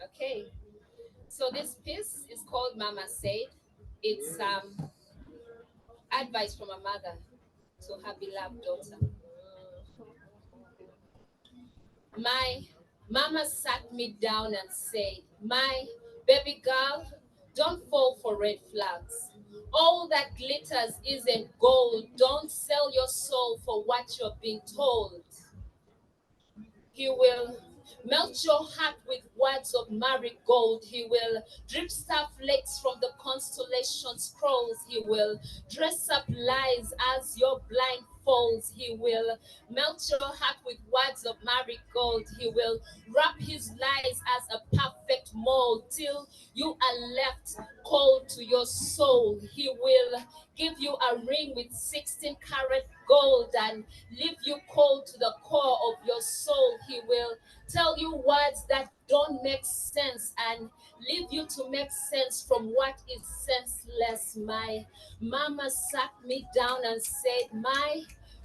Okay, so this piece is called Mama Said. It's advice from a mother to her beloved daughter. My mama sat me down and said, my baby girl, don't fall for red flags. All that glitters isn't gold. Don't sell your soul for what you're being told. He will melt your heart with words of marigold. He will drip star flakes from the constellation scrolls. He will dress up lies as your blindfolds. He will melt your heart with words of marigold. He will wrap his lies as a perfect mold till you are left cold to your soul. He will give you a ring with 16 karat gold and leave you cold to the core of your soul. He will tell you words that don't make sense and leave you to make sense from what is senseless. My mama sat me down and said, my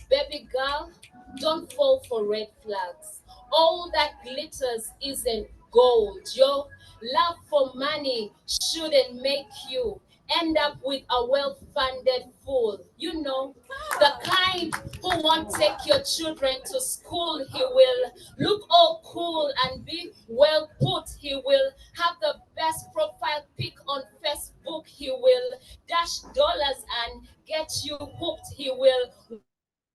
baby girl, don't fall for red flags. All that glitters isn't gold. Your love for money shouldn't make you end up with a well-funded fool. You know, the kind who won't take your children to school. He will look all cool and be well put. He will have the best profile pic on Facebook. He will dash dollars and get you hooked. He will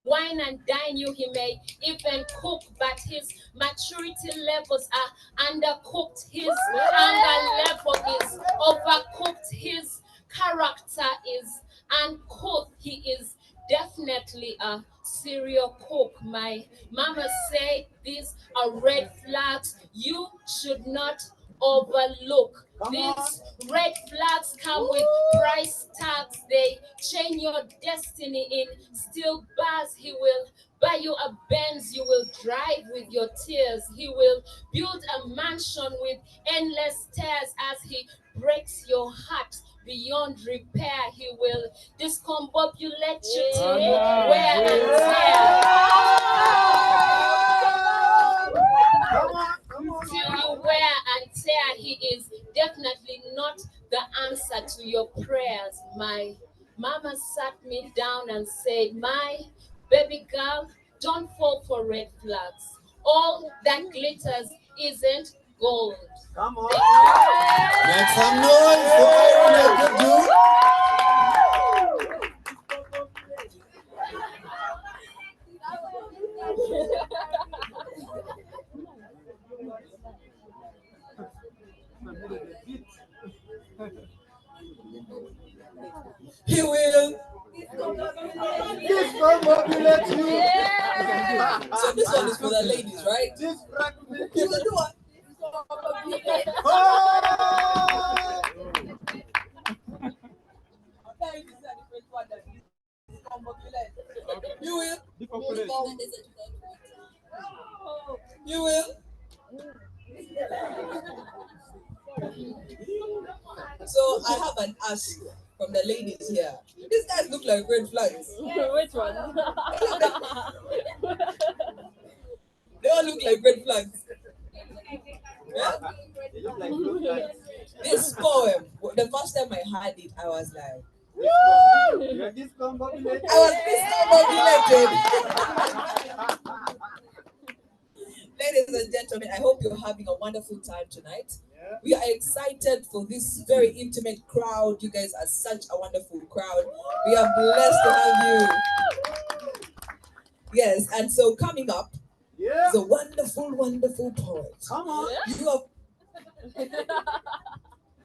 wine and dine you. He may even cook, but his maturity levels are undercooked. His anger level is overcooked. His character is uncooked. He is definitely a serial cook. My mama said these are red flags you should not overlook. These red flags come with price tags. They chain your destiny in steel bars. He will buy you a Benz you will drive with your tears. He will build a mansion with endless stairs as he breaks your heart beyond repair. He will discombobulate you till you wear and tear. Till you wear and tear. He is definitely not the answer to your prayers. My mama sat me down and said, my baby girl, don't fall for red flags. All that glitters isn't gold. Come on. Make some noise for Iron Dude. He will discombobulate you. Yeah. So this one is for the ladies, right? He will do what? You will. You will. So I have an ask from the ladies here. These guys look like red flags. Which one? They all look like red flags. Yeah? This poem, the first time I heard it, I was like, You're discombobulated. I was discombobulated. Ladies and gentlemen, I hope you're having a wonderful time tonight. Yeah. We are excited for this very intimate crowd. You guys are such a wonderful crowd. We are blessed to have you. Yes, and so coming up is a wonderful, wonderful poet. Come on. You have...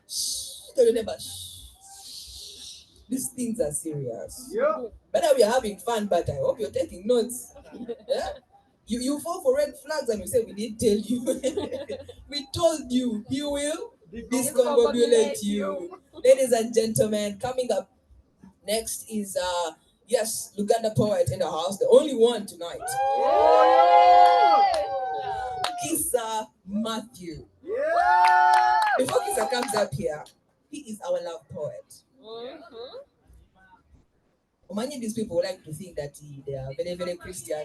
Shh, remember, shh. These things are serious. Yeah. Better we are having fun, but I hope you're taking notes. Yeah? You fall for red flags and we say we didn't tell you. We told you. He will discombobulate you. Ladies and gentlemen, coming up next is yes, Uganda poet in the house, the only one tonight. Kisa Matthew. Before Kisa comes up here, he is our love poet. Many of these people like to think that they are very, very Christian.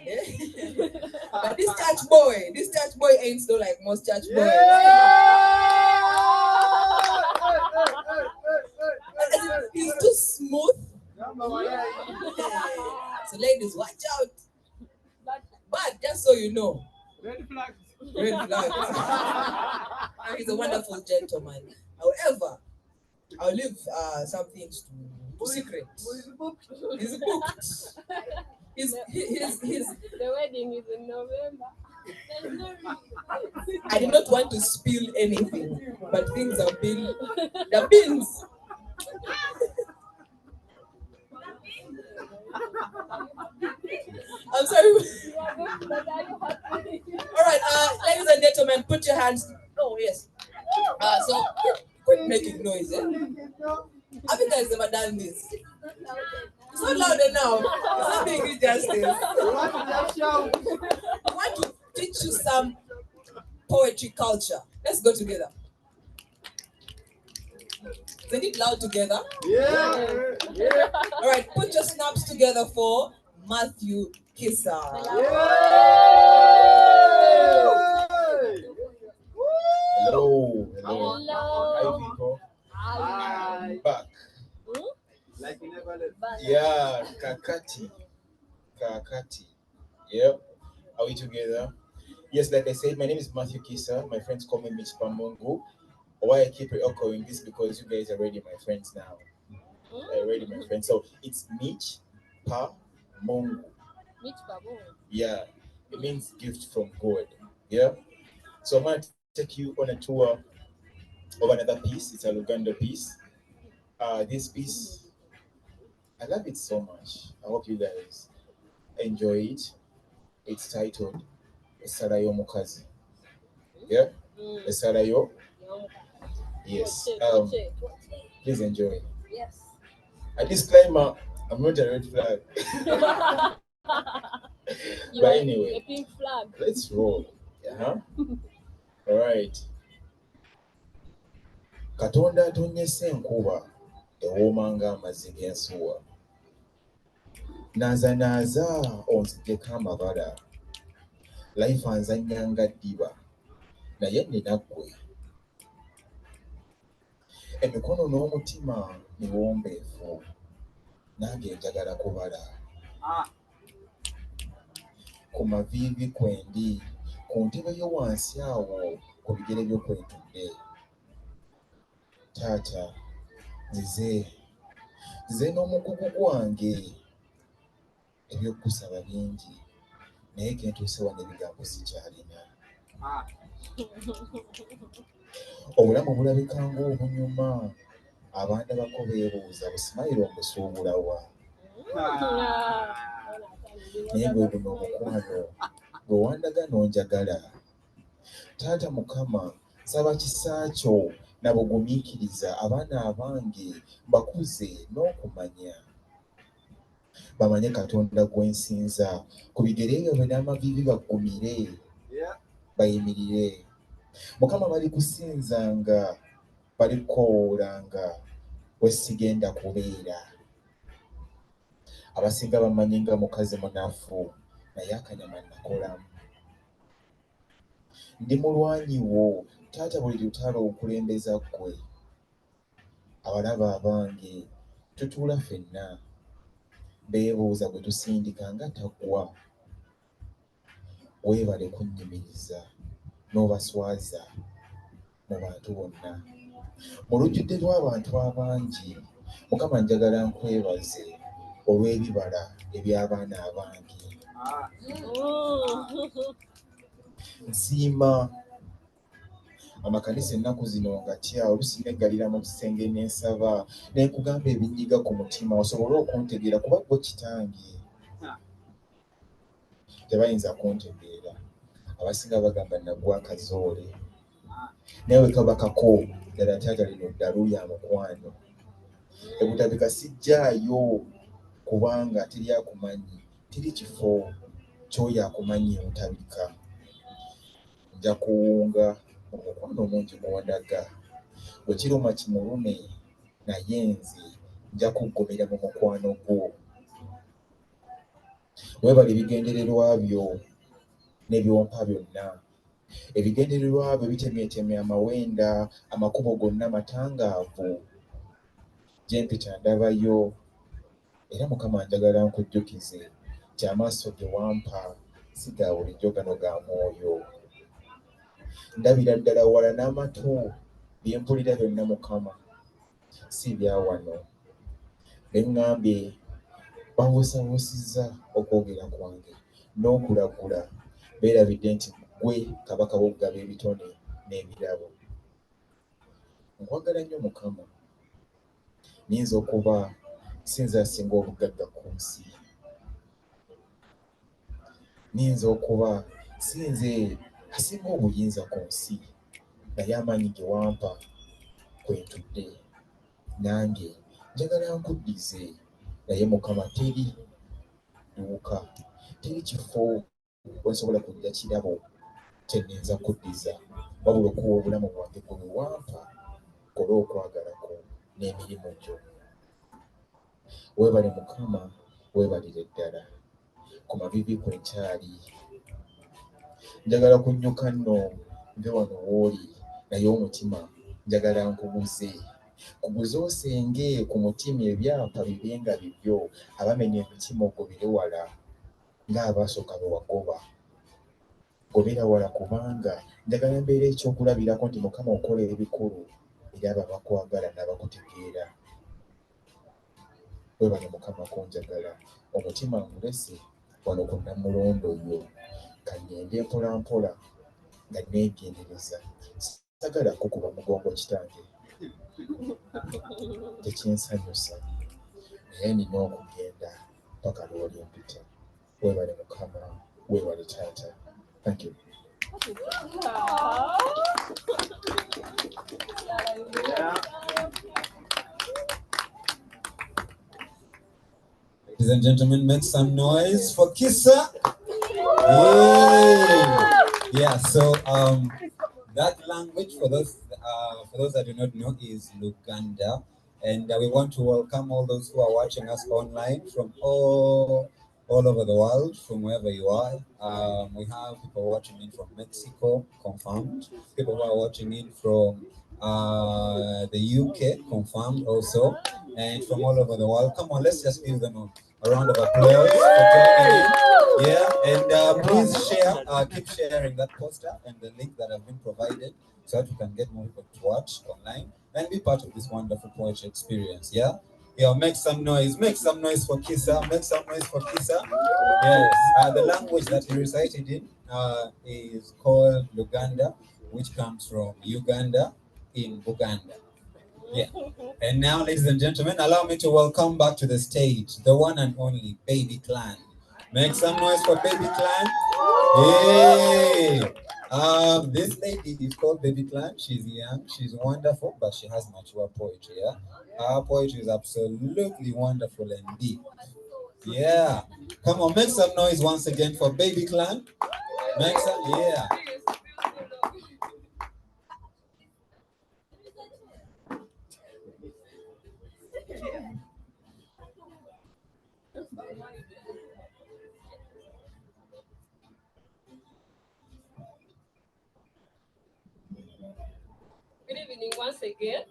But this church boy ain't so like most church boys. He's too smooth. So ladies, watch out. But just so you know, red flags. He's a wonderful gentleman. However, I'll leave some things to secret. He's booked. The wedding is in November. I did not want to spill anything, but things have been the beans. I'm sorry. All right, ladies and gentlemen, put your hands. Oh yes. So quit making noise. Have you guys ever done this? It's not louder now. It's not doing you justice. I want to teach you some poetry culture. Let's go together. Isn't it loud together? Yeah. All right, put your snaps together for Matthew Kissa. Hello. Hi, people. I'm back. Like you never left. Yeah, Kakati. Yep. Are we together? Yes, like I said, my name is Matthew Kissa. My friends call me Mitch Pamungu. Why I keep echoing this because you guys are already my friends now. Already my friends. So it's Mitch Pamungu. Mitch Pamungu. Yeah. It means gift from God. Yeah. So I'm gonna take you on a tour of another piece. It's a Uganda piece. This piece, I love it so much. I hope you guys enjoy it. It's titled Esarayo Mukazi. Yeah? Esarayo. Yes. Please enjoy. Yes. A disclaimer, I'm not a red flag. You But are anyway, a pink flag. let's roll. Yeah. All right. Katonda atonyese enkuba ewooma ng'amazzi g'ensuwa. Naaza onziggeko amabala. Life anzannya nga ddiba naye nnina ggwe. Emikono n'omutima miwombeefu nange njagala kubala. Ku maviivi kwendi ku ntebe yo wansi awo ku bigere byo kwetudde. Taata nzize n'omugugu gwange ebyokusaba bingi naye kentuuse wano ebigambo sikyalina. Obulamu bulabika ng'obunyuma abaana bako beebuuza busimayiro omusuubula wa. Naye gwe guno omukwano gwe wandaga n'onjagala. Taata Mukama nsaba kisa kyo na bugumiikiriza abaana abange bakuze n'okumanya. Bamanye Katonda gwe nsinza ku bigere byabwe n'amaviivi baggumire bayimirire. Mukama bali kusinzanga bali kukoowolanga we sigenda kubeera. Abasinga bamanyi nga mukazi munafu naye akanyama nakolamu. Ndi mulwanyi wo taata buli lutalo okulembeza ggwe. Abalaba abange tutuula ffenna beebuuza bwe tusindika nga taggwa. Weebale kunnyimiriza n'obaswaza mu bantu bonna. Mu lujjudde lw'abantu abangi Mukama njagala nkwebaze olw'ebibala eby'abaana abange. Nsiima amakanisa ennaku zino ngatya oluusi neggalira mu kisenge n'ensaba ne nkugamba ebinyiga ku mutima osobole okuntegeera kuba ggwe kitange. Tebayinza kuntegeera. Abasinga bagamba nagwa akazoole. Nawe kabakako ddala taata lino ddalu lya mukwano. Ebutabika sijjaayo kubanga teri akumanyi, teri kifo ky'oyo akumanyi ebutabika. Nja kuwunga omukwano omungi gw'ondaga. Bwe kiruma kimulume naye nze nja kuggumira mu mukwano gwo. Weebale ebigendererwa byo n'ebiwampa byonna. Ebigendererwa byo bitemyetemye amawenda, amakubo gonna matangaavu. Gye mpita ndabayo, era Mukama njagala nkujjukize nti amaaso ge wampa si ga bulijjo, gano ga mwoyo. Ndabira ddala wala n'amatu bye mpulira byonna Mukama si bya wano. Beŋŋambye babuusabuusizza okwogera kwange n'okulagula, beerabidde nti ggwe kabaka w'okugaba ebitone n'ebirabo. Nkwagala nnyo Mukama, niyinza okuba sinze asinga obugagga ku nsi, niyinza okuba sinze asinga obuyinza ku nsi, naye amaanyi ge wampa kwentudde. Nange njagala nkuddize, naye Mukama teri dduuka, teri kifo we nsobola kujja kirabo kye nninza kuddiza, wabula okuwa obulamu bwange gwe bwe wampa kole okwagala kwo n'emirimu gyo. Weebale Mukama, weebalire ddala ku mavivi kwe nkyali. Njagala kunnyuka nno nve wano w'oli, naye omutima njagala nkuguze. Kuguze osenge ku mutima, ebyapa bibe nga bibyo, abamenya emitima ogobere wala ng'abaasooka be wagoba. Gobera wala kubanga njagala mbeera ekyokulabirako nti Mukama okola ebikulu era abo abakwagala n'abakutegeera. Weebale Mukama kunjagala, omutima ngulese wano ku Namulondo yo, kangende mpola mpola nga neegendereza. Sagala kukuba mugongo kitange, tekinsanyusa, naye nina okugenda paka lw'oli mpita. Weebale Mukama, weebale Taata. Thank you. Ladies and gentlemen, make some noise for Kissa. Yeah. So that language, for those that do not know, is Luganda, and we want to welcome all those who are watching us online from all over the world, from wherever you are. We have people watching in from Mexico, confirmed. People who are watching in from the UK, confirmed also, and from all over the world. Come on, let's just give them a round of applause for joining in. Yeah, and please share, keep sharing that poster and the link that have been provided so that we can get more people to watch online and be part of this wonderful poetry experience. Yeah, make some noise for Kissa, make some noise for Kissa. Yes, the language that he recited in is called Luganda, which comes from Uganda in Buganda. Yeah. And now, ladies and gentlemen, allow me to welcome back to the stage the one and only Baby Klan. Make some noise for Baby Klan. Hey! This lady is called Baby Klan. She's young, she's wonderful, but she has mature poetry. Yeah, her poetry is absolutely wonderful and deep. Yeah, come on, make some noise once again for Baby Klan. Make some, yeah. Good evening once again.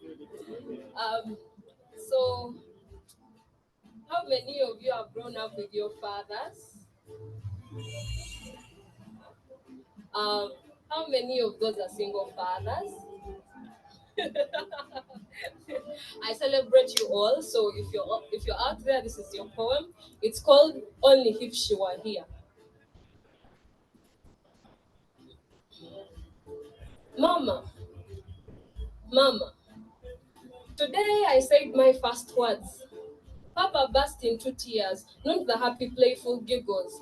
So, how many of you have grown up with your fathers? How many of those are single fathers? I celebrate you all. So if you're out there, this is your poem. It's called "Only If She Were Here." Mama, Mama. Today I said my first words. Papa burst into tears, not the happy, playful giggles.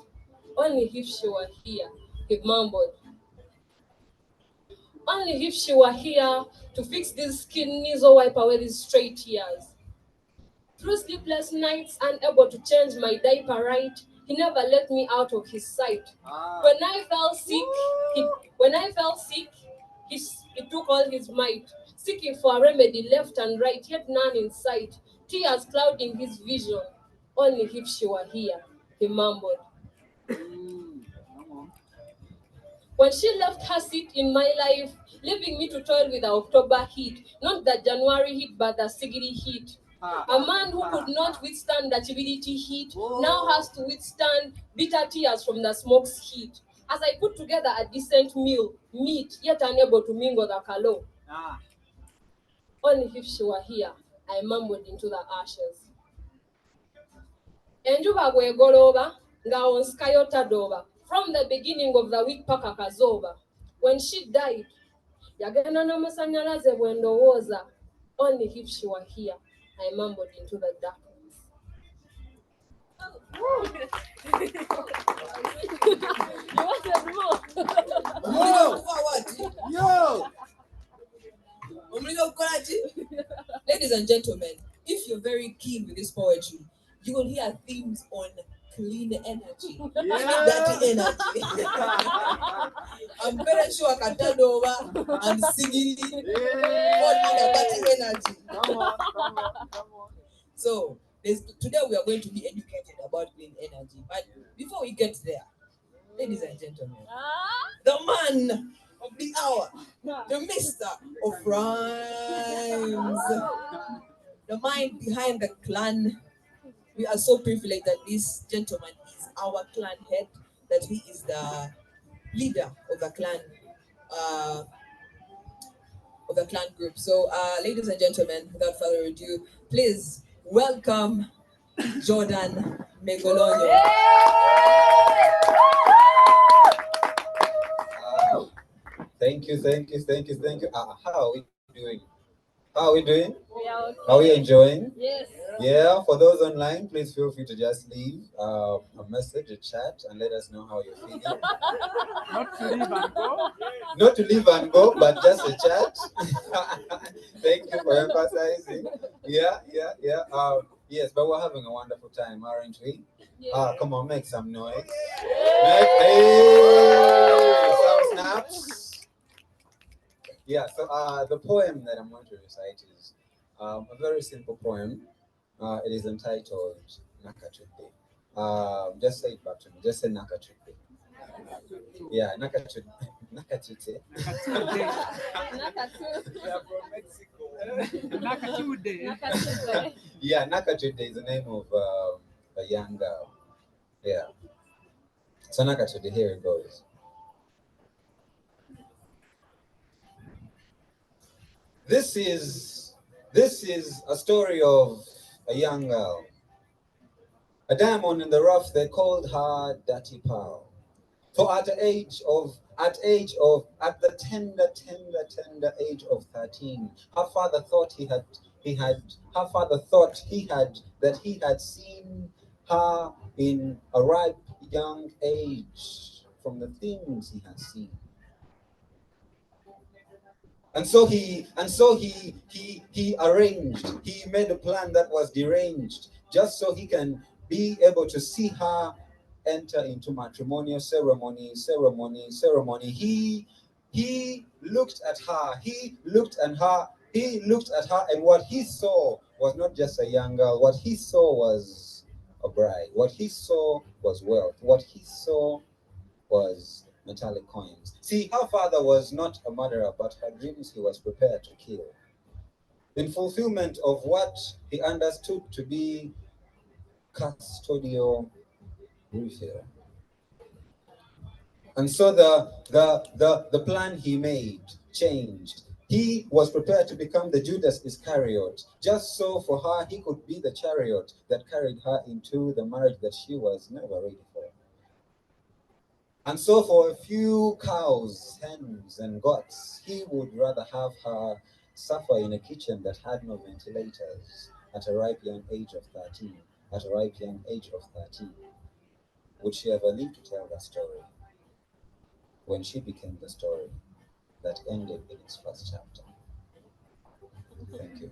Only if she were here, he mumbled. Only if she were here to fix these skin knees or wipe away these stray tears. Through sleepless nights, unable to change my diaper right, he never let me out of his sight. When I fell sick, he took all his might, seeking for a remedy left and right, yet none in sight. Tears clouding his vision. Only if she were here, he mumbled. When she left her seat in my life, leaving me to toil with the October heat, not the January heat, but the Sigiri heat. A man who could not withstand the Chibility heat now has to withstand bitter tears from the smoke's heat. As I put together a decent meal, meat, yet unable to mingle the kalo. Only if she were here, I mumbled into the ashes. Enjuba bwegoloba, nga onskayo tadoba. From the beginning of the week paka kazoba. When she died, yagenda n'amasanyalaze bwe ndowooza. Only if she were here, I mumbled into the darkness. Ladies and gentlemen, if you're very keen with this poetry, you will hear themes on clean energy, dirty energy. I'm very sure I can turn over and singing all dirty energy. Come on. So today we are going to be educated about clean energy. But before we get there, ladies and gentlemen, the man of the hour, the mister of rhymes, the mind behind the clan. We are so privileged that this gentleman is our clan head, that he is the leader of the clan group. So ladies and gentlemen, without further ado, please welcome Jordan Megolonyo. Thank you. How are we doing? How are we doing? Yeah, okay. Are we enjoying? Yes. Yeah, for those online, please feel free to just leave a message, a chat, and let us know how you're feeling. Not to leave and go. Not to leave and go, but just a chat. Thank you for emphasizing. Yeah. Yes, but we're having a wonderful time, aren't we? Yeah. Come on, make some noise. Hey, some snaps. Yeah, so the poem that I'm going to recite is a very simple poem. It is entitled Nakatude. Just say it back to me. Just say Nakatude. Yeah, Nakatude. Nakatude. We are from Mexico. Nakatude. Yeah, Nakatude is the name of a young girl. Yeah. So Nakatude, here it goes. This is a story of a young girl. A diamond in the rough, they called her Dirty Pearl. For at the tender age of 13, her father thought that he had seen her in a ripe young age from the things he had seen. And so he made a plan that was deranged, just so he can be able to see her enter into matrimonial ceremony. He looked at her, and what he saw was not just a young girl. What he saw was a bride. What he saw was wealth. What he saw was metallic coins. See, her father was not a murderer, but her dreams he was prepared to kill. In fulfillment of what he understood to be custodial refill. And so the plan he made changed. He was prepared to become the Judas Iscariot, just so for her he could be the chariot that carried her into the marriage that she was never ready for. And so for a few cows, hens, and goats, he would rather have her suffer in a kitchen that had no ventilators at a ripe young age of 13. Would she ever live to tell that story when she became the story that ended in its first chapter? Thank you.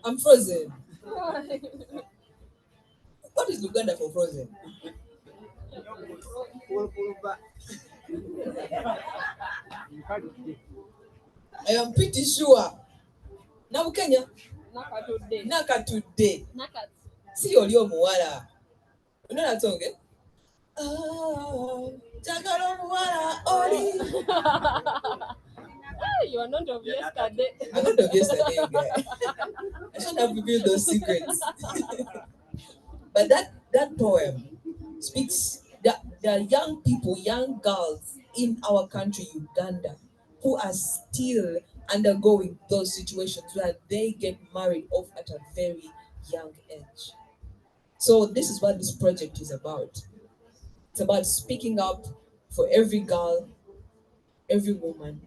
I'm frozen. What is Uganda for frozen? I am pretty sure. Now Kenya. Nakatude. Si olio muwala. You know that song, eh? Ah, Jagalo muwala oli. You are not of yesterday. I'm not of yesterday, guy. I shouldn't have revealed those secrets. But that poem speaks the young people, young girls in our country, Uganda, who are still undergoing those situations where they get married off at a very young age. So this is what this project is about. It's about speaking up for every girl, every woman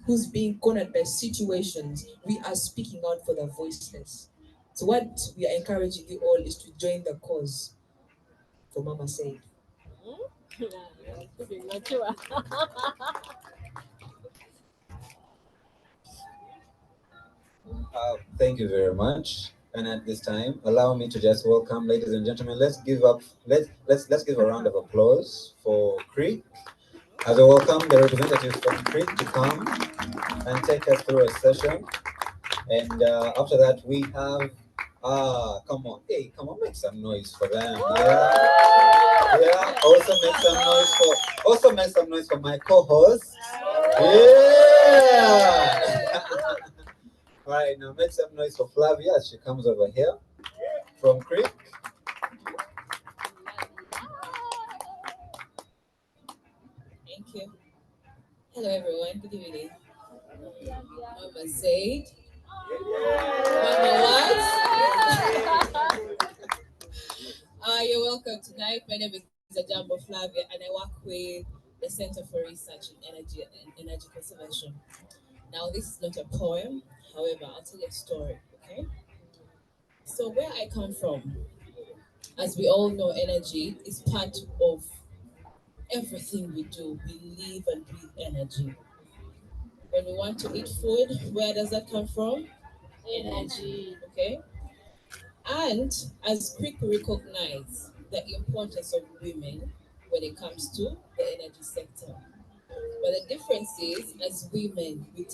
who's being cornered by situations. We are speaking out for the voiceless. So what we are encouraging you all is to join the cause for Mama Said. Mature. Thank you very much. And at this time, allow me to just welcome, ladies and gentlemen. Let's give a round of applause for CREEC as I welcome the representatives from CREEC to come and take us through a session. And after that, we have come on, hey, come on, make some noise for them. Yeah. Also make some noise for my co-host. Yeah. All right, now make some noise for Flavia as she comes over here from CREEC. Thank you. Hello everyone, good evening. Mama Said. Mama what? You're welcome tonight. My name is Ajambo Flavia and I work with the Center for Research in Energy Conservation. Now this is not a poem, however, I'll tell you a story, okay? So where I come from, as we all know, energy is part of everything we do. We live and breathe energy. When we want to eat food, where does that come from? Energy. Okay. And as quick we recognize the importance of women when it comes to the energy sector. But the difference is, as women, we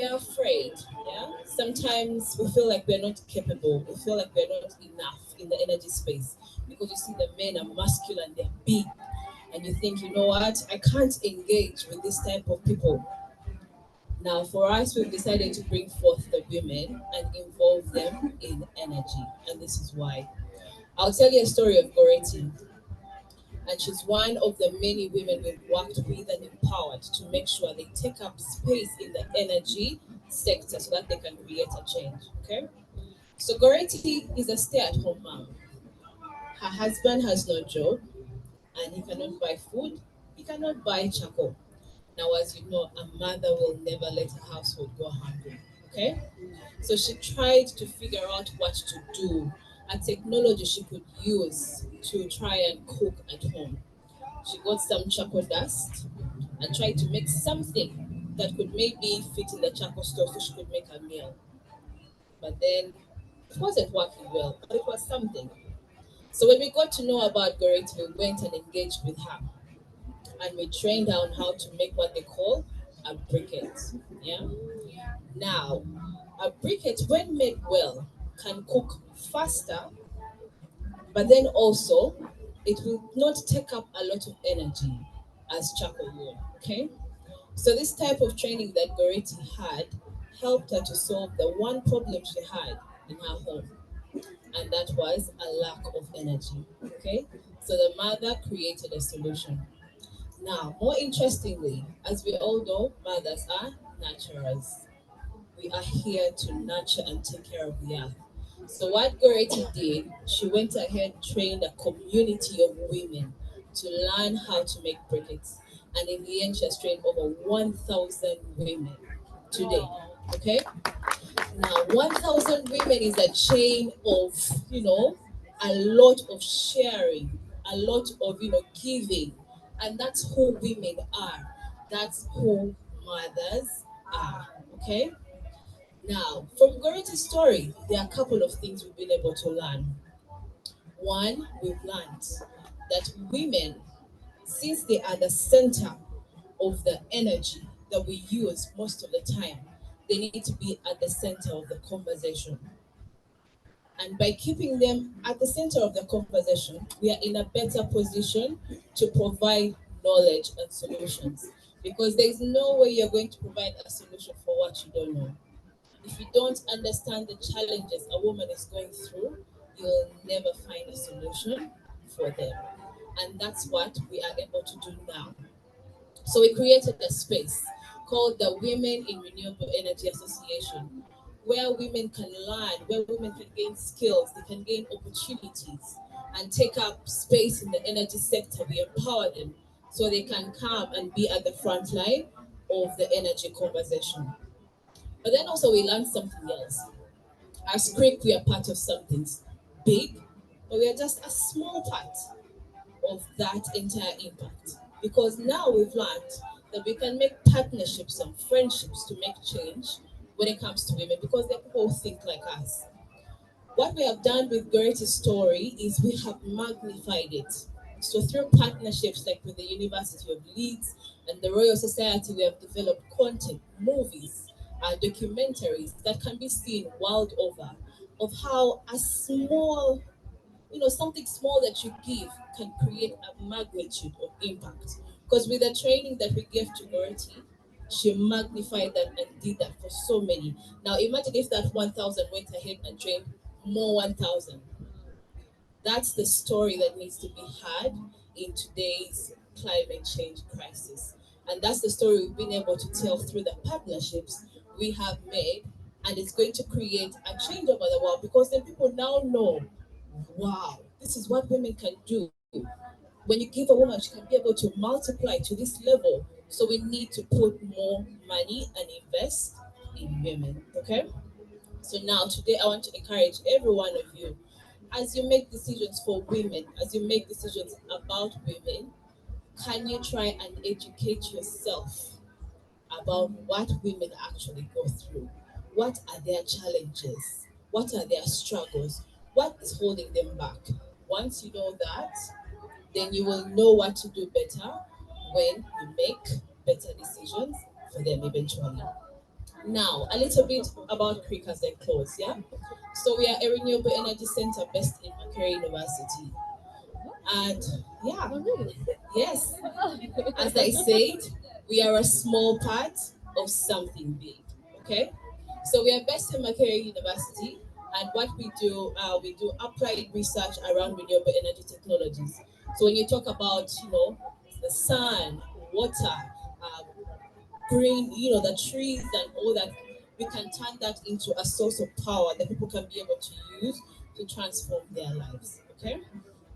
are afraid. Yeah. Sometimes we feel like we're not capable. We feel like we're not enough in the energy space because you see the men are masculine, they're big, and you think, you know what, I can't engage with this type of people. Now, for us, we've decided to bring forth the women and involve them in energy, and this is why. I'll tell you a story of Goretti, and she's one of the many women we've worked with and empowered to make sure they take up space in the energy sector so that they can create a change. Okay? So Goretti is a stay-at-home mom. Her husband has no job and he cannot buy food, he cannot buy charcoal. Now, as you know, a mother will never let her household go hungry. Okay? So she tried to figure out what to do, a technology she could use to try and cook at home. She got some charcoal dust and tried to make something that could maybe fit in the charcoal stove so she could make a meal. But then it wasn't working well, but it was something. So when we got to know about Goretti, we went and engaged with her and we trained her on how to make what they call a briquette. Yeah. Now, a briquette, when made well, can cook faster, but then also it will not take up a lot of energy as charcoal would. Okay. So this type of training that Goretti had helped her to solve the one problem she had in her home, and that was a lack of energy. Okay. So the mother created a solution. Now, more interestingly, as we all know, mothers are nurturers. We are here to nurture and take care of the earth. So what Goretti did, she went ahead, trained a community of women to learn how to make briquettes. And in the end, she has trained over 1,000 women today. Okay? Now, 1,000 women is a chain of, a lot of sharing, a lot of, giving. And that's who women are. That's who mothers are. Okay? Now, from Gorete's story, there are a couple of things we've been able to learn. One, we've learned that women, since they are the center of the energy that we use most of the time, they need to be at the center of the conversation. And by keeping them at the center of the conversation, we are in a better position to provide knowledge and solutions. Because there is no way you're going to provide a solution for what you don't know. If you don't understand the challenges a woman is going through, you'll never find a solution for them. And that's what we are able to do now. So we created a space called the Women in Renewable Energy Association, where women can learn, where women can gain skills, they can gain opportunities and take up space in the energy sector. We empower them so they can come and be at the front line of the energy conversation. But then also we learned something else. As CREEC, we are part of something big, but we are just a small part of that entire impact. Because now we've learned that we can make partnerships and friendships to make change when it comes to women because they're people who think like us. What we have done with Goethe's story is we have magnified it. So through partnerships like with the University of Leeds and the Royal Society, we have developed content, movies, documentaries that can be seen world over of how a small something small that you give can create a magnitude of impact. Because with the training that we gave to Dorothy, she magnified that and did that for so many. Now imagine if that 1,000 went ahead and trained more 1,000. That's the story that needs to be had in today's climate change crisis. And that's the story we've been able to tell through the partnerships we have made. And it's going to create a change over the world because then people now know, wow, this is what women can do. When you give a woman, she can be able to multiply to this level. So we need to put more money and invest in women. Okay? So now today I want to encourage every one of you as you make decisions for women, as you make decisions about women, can you try and educate yourself about what women actually go through? What are their challenges? What are their struggles? What is holding them back? Once you know that, then you will know what to do better when you make better decisions for them eventually. Now, a little bit about CREEC as I close, yeah? So we are a renewable energy center based in Makerere University. And yeah, yes, as I said, we are a small part of something big. Okay, so we are based in Makerere University, and what we do applied research around renewable energy technologies. So when you talk about the sun, water, um, green, the trees and all that, we can turn that into a source of power that people can be able to use to transform their lives. Okay.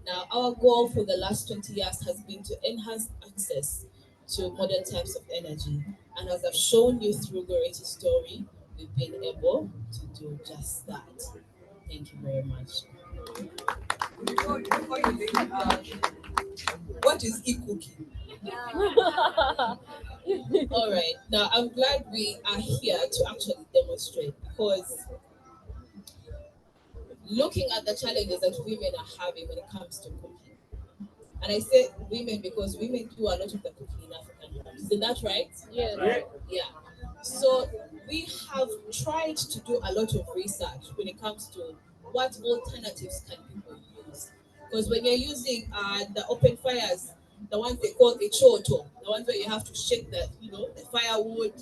Now, our goal for the last 20 years has been to enhance access to modern types of energy. And as I've shown you through Gorethe's story, we've been able to do just that. Thank you very much. Before you leave, What is e-cooking? All right. Now, I'm glad we are here to actually demonstrate because looking at the challenges that women are having when it comes to cooking. And I say women because women do a lot of the cooking in African homes. Isn't that right? Yeah. Yeah. So we have tried to do a lot of research when it comes to what alternatives can people use. Because when you're using the open fires, the ones they call a choto, the ones where you have to shake the firewood,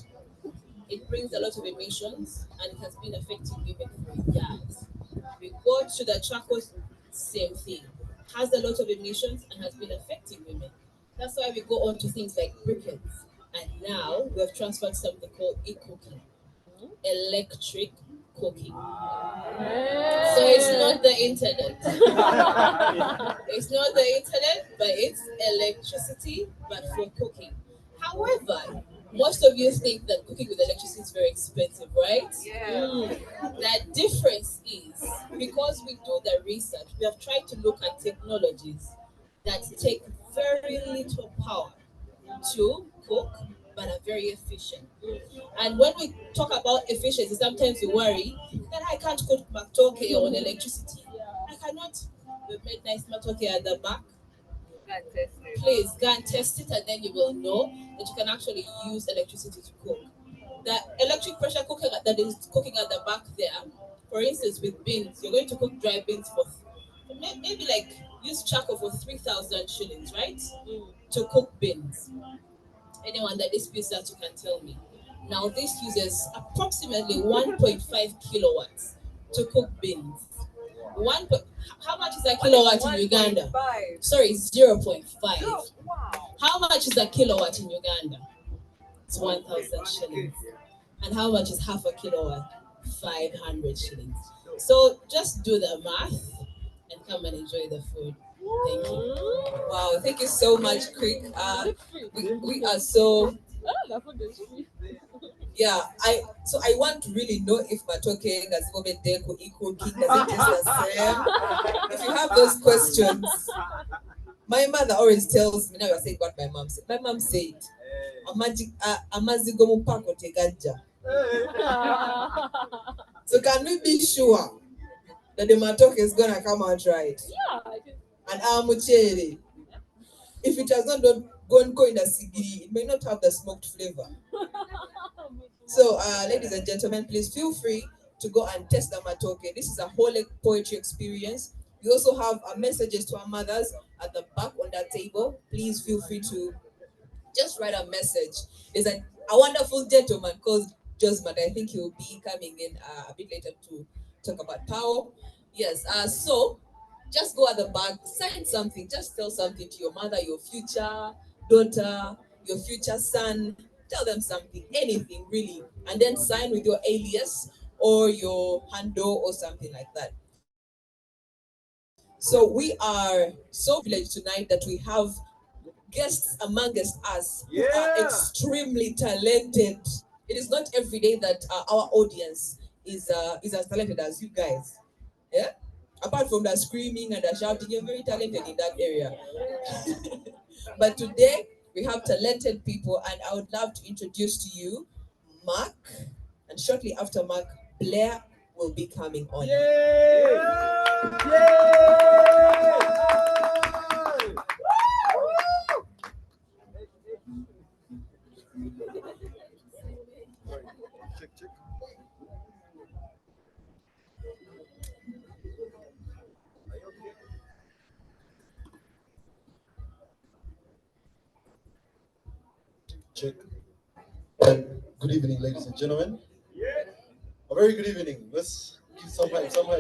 it brings a lot of emissions and it has been affecting women for years. We go to the charcoal, same thing. Has a lot of emissions and has been affecting women. That's why we go on to things like briquettes. And now we have transferred something called e-cooking, electric cooking. So it's not the internet. It's not the internet, but it's electricity, but for cooking. However, most of you think that cooking with electricity is very expensive, right? yeah. The difference is because we do the research, we have tried to look at technologies that take very little power to cook but are very efficient. And when we talk about efficiency, sometimes we worry that I can't cook matoke on electricity. I cannot. We've made nice matoke at the back. Got tested. Please go and test it, and then you will know that you can actually use electricity to cook. The electric pressure cooker that is cooking at the back there for instance, with beans, you're going to cook dry beans for maybe like use charcoal for 3,000 shillings, right? To cook beans. Anyone that disputes that, you can tell me. Now, this uses approximately 1.5 kilowatts to cook beans. How much is a kilowatt in Uganda? Sorry, 0.5. How much is a kilowatt in Uganda? It's 1,000 shillings. And how much is half a kilowatt? 500 shillings. So just do the math and come and enjoy the food. Thank you. Wow, thank you so much, CREEC. We are so yeah. I want to really know if Matoke Ngazibobe Deku equal king does it taste the same. If you have those questions, my mother always tells me. Now you're saying what my mom said. My mom said, "Amazigo mupako tegaja." So can we be sure that the Matoke is gonna come out right? And Amucheri, if it has not gone in a sigiri, it may not have the smoked flavor. So, ladies and gentlemen, please feel free to go and test the Matoke. This is a whole poetry experience. We also have messages to our mothers at the back on that table. Please feel free to just write a message. There's a wonderful gentleman called Josman. I think he will be coming in a bit later to talk about power. Yes, so just go at the back, sign something, just tell something to your mother, your future daughter, your future son. Tell them something, anything really, and then sign with your alias or your handle or something like that. So we are so privileged tonight that we have guests amongst us who are extremely talented. It is not every day that our audience is as talented as you guys. Yeah. Apart from the screaming and the shouting, you're very talented in that area. But today we have talented people, and I would love to introduce to you Mark, and shortly after Mark, Blair will be coming on. Yay! Check. Check. Good evening, ladies and gentlemen. A very good evening. Let's give some hype. All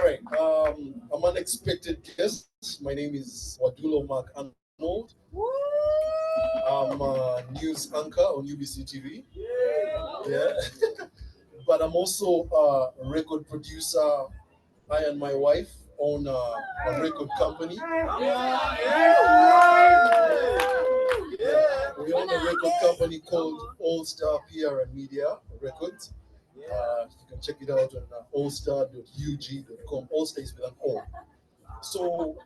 right. I'm an unexpected guest. My name is Wadulo Mark Arnold. I'm a news anchor on UBC TV. Yeah. But I'm also a record producer. I and my wife own a record company. We own a record company called All Star PR and Media Records. You can check it out on allstar.ug.com. All Star is with an O. So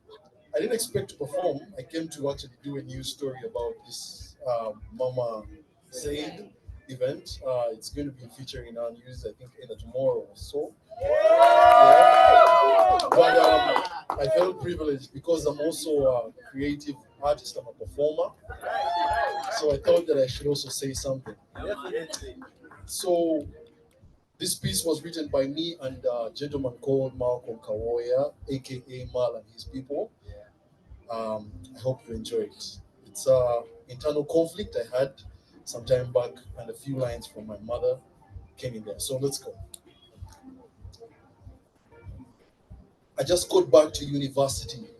I didn't expect to perform. I came to actually do a news story about this Mama Said event. It's going to be featuring our news, I think, either tomorrow or so. Yeah. But I felt privileged because I'm also a creative artist, I'm a performer. So I thought that I should also say something. So this piece was written by me and a gentleman called Malcolm Kawoya, aka Mal and his people. I hope you enjoy it. It's internal conflict I had some time back, and a few lines from my mother came in there. So let's go. I just got back to university.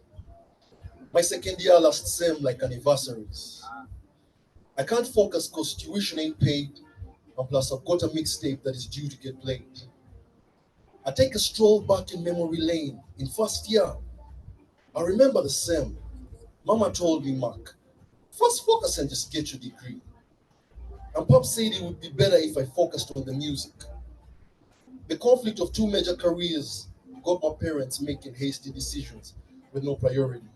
My second year last sem like anniversaries. I can't focus cause tuition ain't paid, and plus I've got a mixtape that is due to get played. I take a stroll back in memory lane in first year. I remember the sem. Mama told me, Mark, first focus and just get your degree. And Pop said it would be better if I focused on the music. The conflict of two major careers got my parents making hasty decisions with no priority.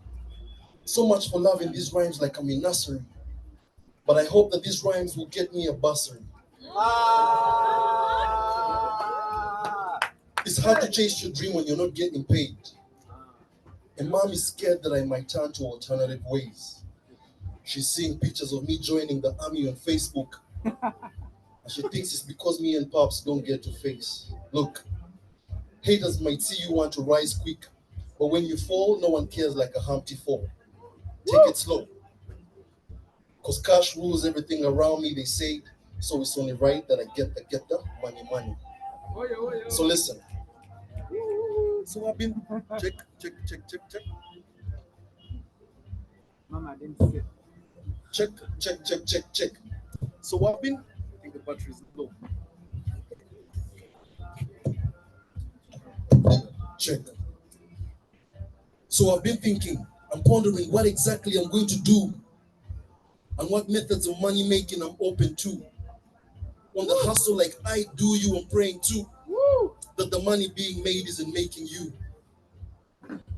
So much for loving these rhymes like I'm in nursery. But I hope that these rhymes will get me a bursary. It's hard to chase your dream when you're not getting paid. And mom is scared that I might turn to alternative ways. She's seeing pictures of me joining the army on Facebook. And she thinks it's because me and Pops don't get to face. Look, haters might see you want to rise quick, but when you fall, no one cares like a Humpty fall. Take it slow. Cause cash rules everything around me, they say. So it's only right that I get the money. So listen. So I've been check. Mama didn't say. Check. So I've been. I think the battery is low. Check. So I've been thinking. I'm pondering what exactly I'm going to do, and what methods of money making I'm open to. On the hustle like I do, you, I'm praying too. That the money being made isn't making you.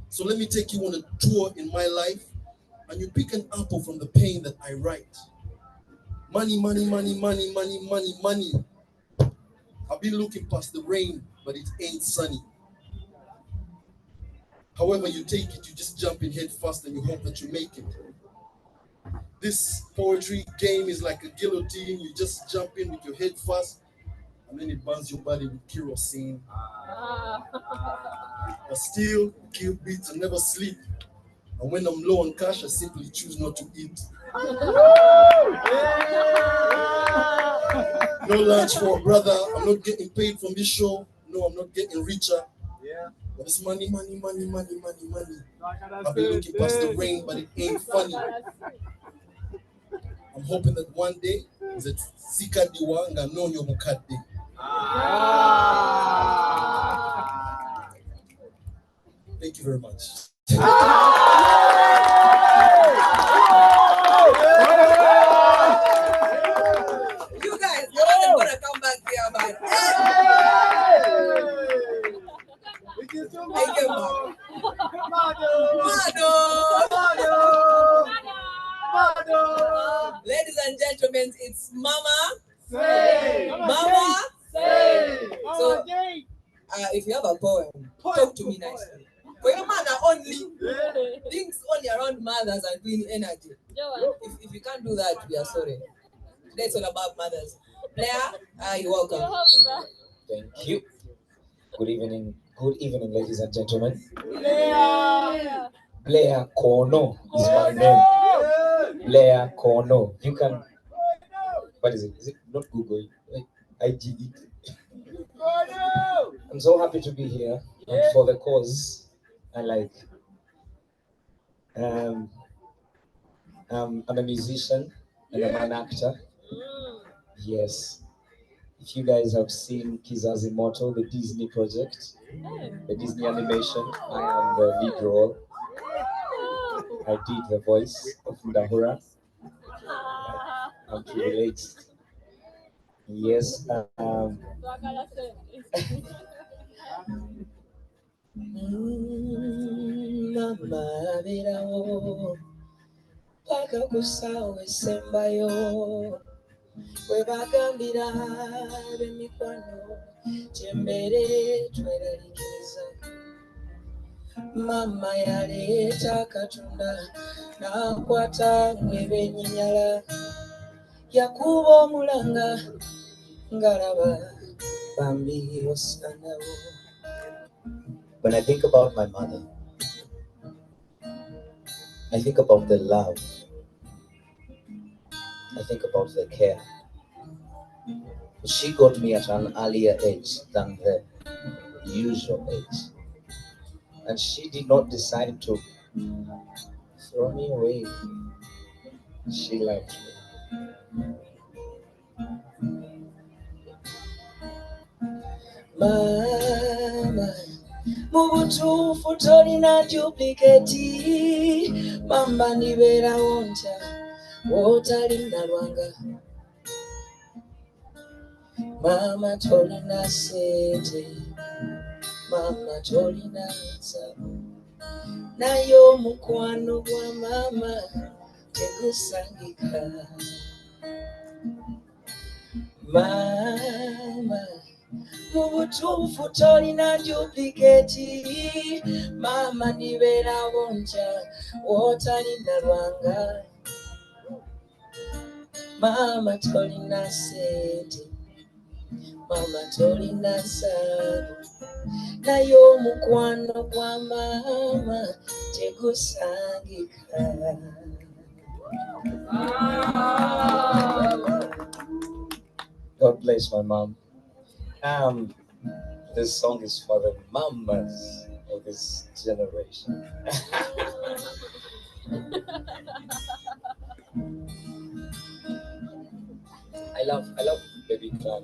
So let me take you on a tour in my life, and you pick an apple from the pain that I write. Money. I've been looking past the rain, but it ain't sunny. However you take it, you just jump in head first and you hope that you make it. This poetry game is like a guillotine. You just jump in with your head first, and then it burns your body with kerosene. But still, kill beats and never sleep. And when I'm low on cash, I simply choose not to eat. No lunch for a brother. I'm not getting paid from this show. No, I'm not getting richer. But it's money. I've been looking past the rain, but it ain't funny. I'm hoping that one day, that Sikadiwa nga Lonyo Mukade. Thank you very much. You guys, I wasn't gonna come back here, but I came back. Mado. Ladies and gentlemen, it's Mama. Mama. So, if you have a poem, talk to me nicely. For your mother only, things only around mothers and clean energy. If you can't do that, we are sorry. Today it's all about mothers. Blair, you're welcome. Thank you. Good evening, ladies and gentlemen. Blair Kono is my name. Blair Kono. You can. What is it? Is it not Google? IGE. I'm so happy to be here for the cause. I'm a musician and I'm an actor. Yes. If you guys have seen Kizazi Moto, the Disney project, the Disney animation, I am the lead role. I did the voice of Ndahura. I'm privileged. Yes. Mama birawo paka kusawe sembayo webagambira bemikwano kyembere tweraliikiriza mama yaleeta katonda n'akwata ng'ebenyinyala yakuba omulanga ngalaba bambi osanawo. When I think about my mother, I think about the love. I think about the care. She got me at an earlier age than the usual age. And she did not decide to throw me away. She loved me. Mama, mubutuufu tolina duplicate. Mama nibera wonja, wotali nalwanga. Mama tolina sente, mama tolina nsabu. Naye omukwano gwa mama tegusangika. Mama, mubutuufu tolina duplicate. Mama nibera wonja, wotali nalwanga. Mama tolina sente, mama tolina nsalo naye omukwano gwa maama tegusangika. God bless my mom. This song is for the mamas of this generation. I love Baby Klan.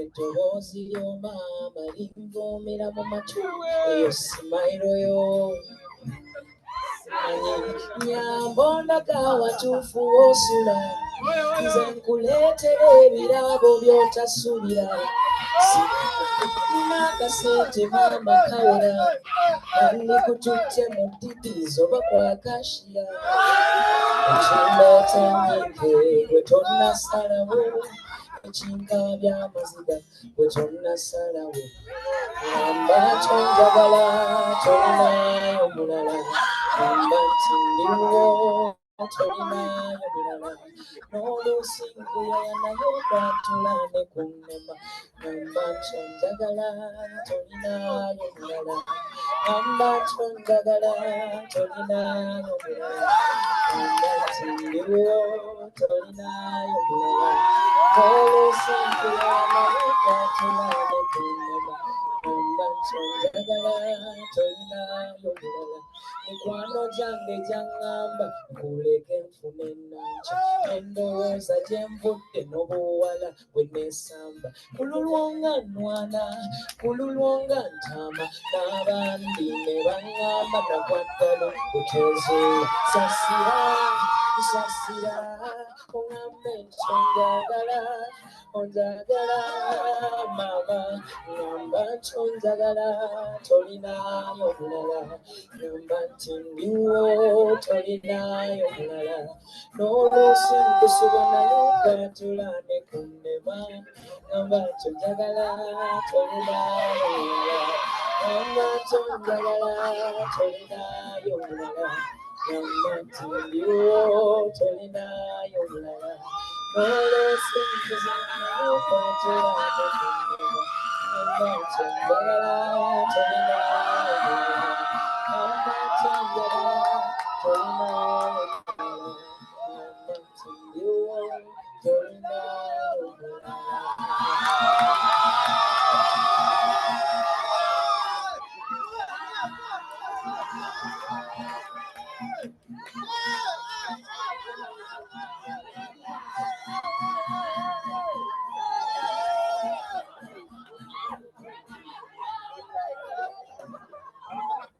Eddoboozi ly'omama linvuumira mu matu, eyo simayiro yo. Nyambo ndaga watuufu w'osula, nze nkuleetera ebirabo by'otasuubira. Nina akasente maama kawera, nandikututte mu ddidizi oba kwakashiya. Ekimbeeta ennyinge gwe tonnasalawo, ekinka by'amaziga gwe tonnasalawo. Gamba tonjagala tolinayo mulala, gamba nti ndiwo tolinayo mulala. N'oluusi nkuyaya naye okwatula ne kunnema, gamba tonjagala tolinayo mulala, gamba tonjagala tolinayo mulala. Gamba nti ndiwo tolinayo mulala. N'oluusi nkuyaya naye okwatula ne kunnema, gamba tonjagala tolinayo mulala. Mikwano gyange gyaŋŋamba nkuleke nfune ennanja, endowooza gye nvudde n'obuwala bwe neesamba. Kululwonga nnwana, kululwonga ntaama, n'abandi ne baŋŋamba nagwaddalo kuteezuula. Sasira, sasira, oŋŋambe nti onjagala, onjagala maama, ŋŋamba nti onjagala tolinayo mulala, ŋŋamba nti ndiwo tolinayo mulala. N'oluusi nkusiba naye okwatula ne kunnema, ŋŋamba nti onjagala tolinayo mulala, ŋŋamba nti onjagala tolinayo mulala, ŋŋamba nti ndiwo tolinayo mulala. N'oluusi nkusiba naye okwatula ne kunnema, ŋŋamba nti onjagala tolinayo mulala, ŋŋamba nti onjagala tolinayo mulala, ŋŋamba nti ndiwo tolinayo mulala.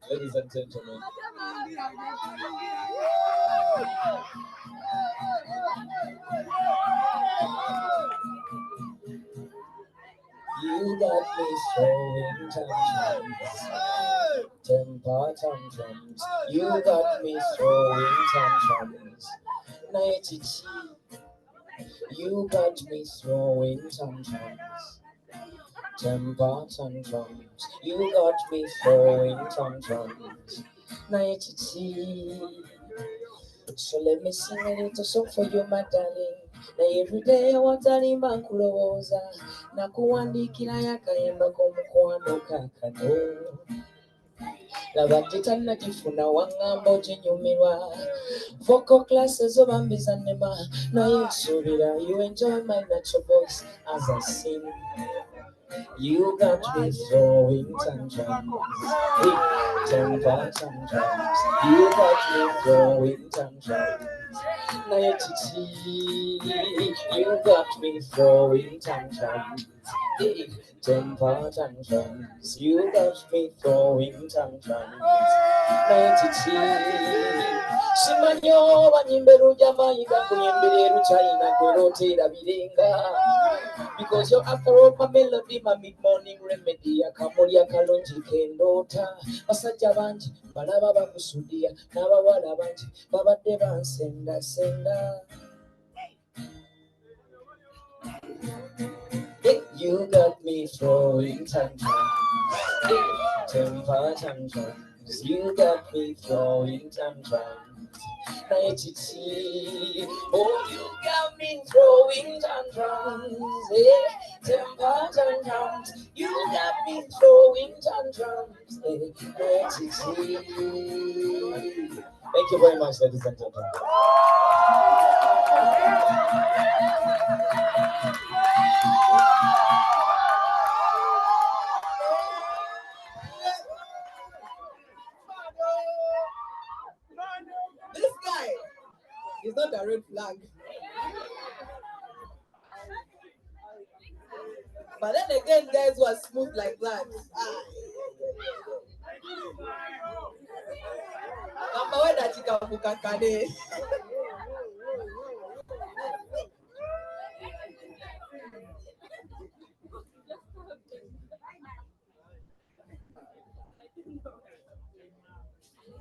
Ladies and gentlemen, You got me throwing tantrums, temper tantrums. You got me throwing tantrums. Naye kiki? You got me throwing tantrums, temper tantrums. You got me throwing tantrums. Naye kiki? So let me sing a little song for you, my darling. Now every day I want to leave my clothes. Nakuwandikira yakayimba k'omukwano kakano. Laba tetannagifuna waŋŋamba oginyumirwa. Vocal classes oba mbizannema. Naye nsuubira you enjoy my natural voice as I sing. You got me throwing tantrums, big temper tantrums. You got me throwing tantrums. Naye kiki, you got me throwing tantrums. Temper tantrums, you got me throwing tantrums. Simanyo banyimberu Jamaica kuyemberu China kwerotera birenga. Because you're after all my melody, my mid-morning remedy, akamuli akalungi kendota. Basajja bangi balaba bakusudia, n'abawala bangi babadde bansenda. You got me throwing tantrums, temper tantrums. You got me throwing tantrums. Oh, you got me throwing tantrums, temper tantrums. You got me throwing tantrums. Thank you very much, ladies and gentlemen. This guy is not a red flag. But then again, guys who are smooth like that.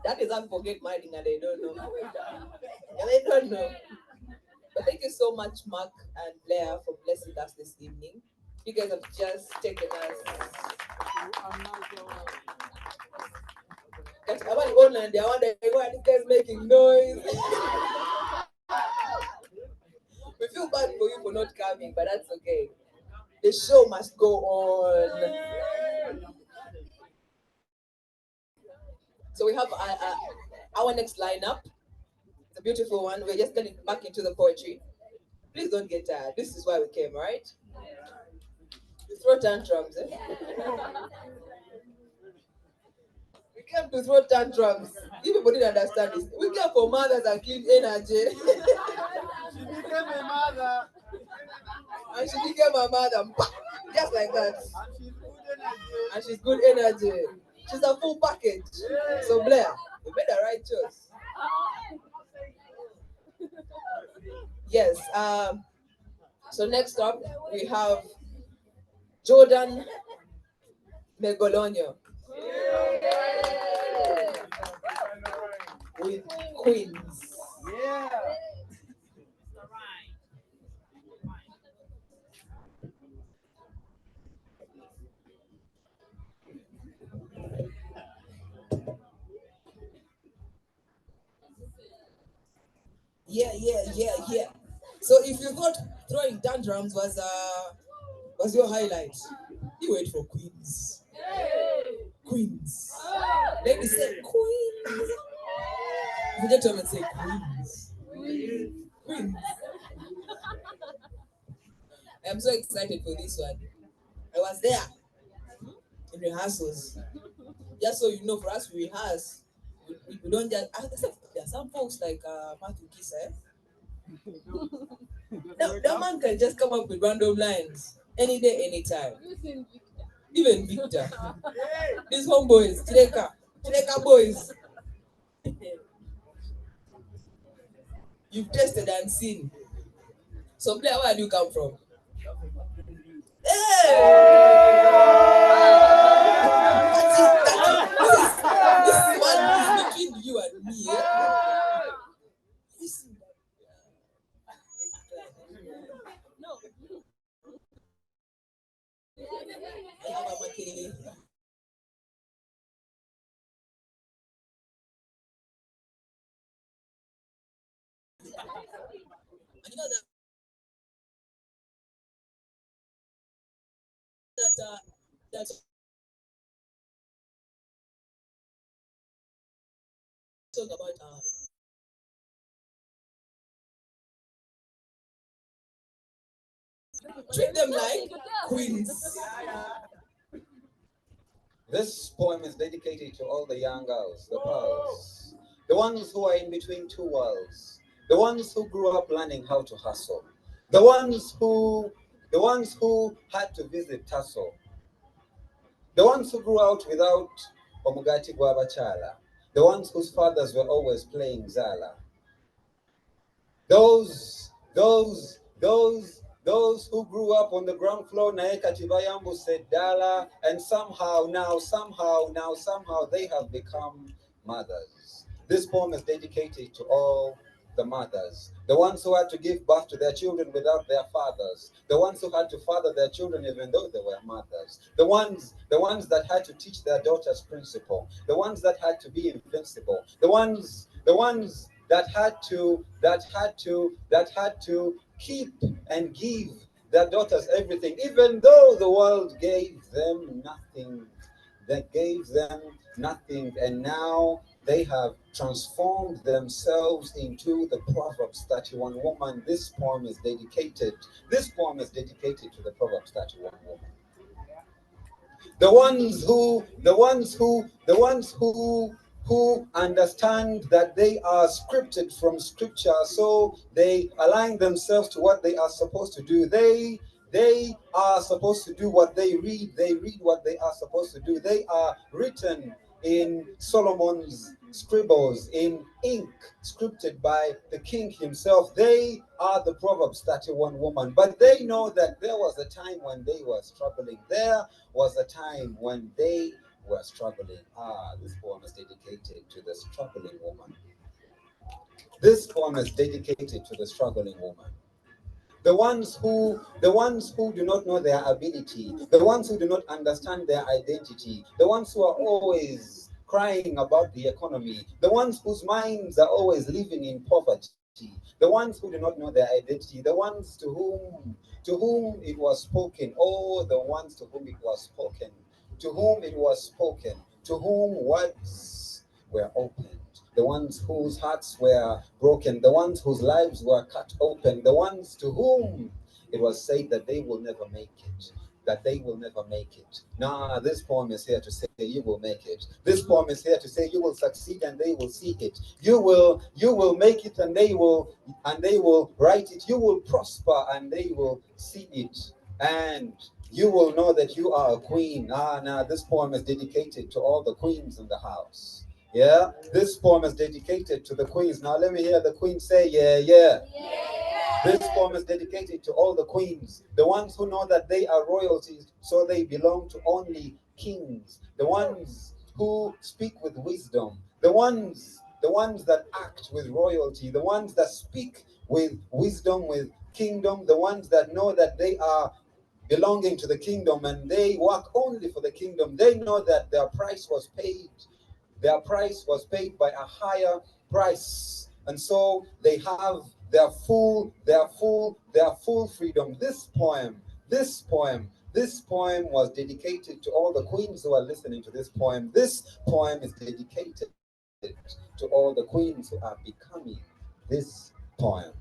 That is unforget minding and they don't know. They don't know. But thank you so much, Mark and Blair, for blessing us this evening. You guys have just taken us. I wonder why these guys making noise. We feel bad for you for not coming, but that's okay. The show must go on. So we have our next lineup. It's a beautiful one. We're just getting back into the poetry. Please don't get tired. This is why we came, right? You throw tantrums, eh? We came to throw tantrums. You people didn't understand this. We came for mothers and clean energy. She became a mother. And she became a mother. Just like that. And she's good energy. And she's good energy. She's a full package. So Blair, you made the right choice. Yes. So next up we have Jordan Megolonyo with Queens. Yeah. Yeah. So if you thought throwing tantrums was your highlight, you wait for Queens. Queens. Ladies say Queens. The gentlemen say Queens. Queens. I'm so excited for this one. I was there in rehearsals. Just so you know, for us we rehearse. We don't just. There are some folks like Matthew Kisa. That man can just come up with random lines any day, anytime. Even Victor. These homeboys, Chileka boys. You've tested and seen. So, Blair, where do you come from? Hey! This is what is between you and me. Eh? Listen. I have a makele. And you know that talk about treat them like queens. This poem is dedicated to all the young girls, the pearls, the ones who are in between two worlds, the ones who grew up learning how to hustle, the ones who the ones who had to visit Tasso, the ones who grew out without Omugati Gwabachala, the ones whose fathers were always playing Zala, those who grew up on the ground floor, Naeka Chibayambu said Dala, and somehow they have become mothers. This poem is dedicated to all the mothers, the ones who had to give birth to their children without their fathers, the ones who had to father their children even though they were mothers, the ones that had to teach their daughters principle, the ones that had to be invincible, the ones that had to keep and give their daughters everything, even though the world gave them nothing. That gave them nothing, and now they have transformed themselves into the Proverbs 31 woman. This poem is dedicated to the Proverbs 31 woman. The ones who understand that they are scripted from scripture, so they align themselves to what they are supposed to do. They are supposed to do what they read what they are supposed to do. They are written in Solomon's scribbles, in ink, scripted by the king himself. They are the Proverbs 31 woman, but they know that there was a time when they were struggling. There was a time when they were struggling. This poem is dedicated to the struggling woman. This poem is dedicated to the struggling woman. The ones who do not know their ability, the ones who do not understand their identity, the ones who are always crying about the economy, the ones whose minds are always living in poverty, the ones who do not know their identity, the ones to whom it was spoken, the ones to whom it was spoken, to whom words were opened, the ones whose hearts were broken, the ones whose lives were cut open, the ones to whom it was said that they will never make it. This poem is here to say you will make it. This poem is here to say you will succeed and they will see it. You will make it and they will write it. You will prosper and they will see it. And you will know that you are a queen. This poem is dedicated to all the queens in the house. Yeah, this poem is dedicated to the queens. Now let me hear the queen say, yeah, yeah. This poem is dedicated to all the queens, the ones who know that they are royalties, so they belong to only kings, the ones who speak with wisdom, the ones that act with royalty, the ones that speak with wisdom, with kingdom, the ones that know that they are belonging to the kingdom and they work only for the kingdom. They know that their price was paid. Their price was paid by a higher price, and so they have their full freedom. This poem was dedicated to all the queens who are listening to this poem. This poem is dedicated to all the queens who are becoming this poem.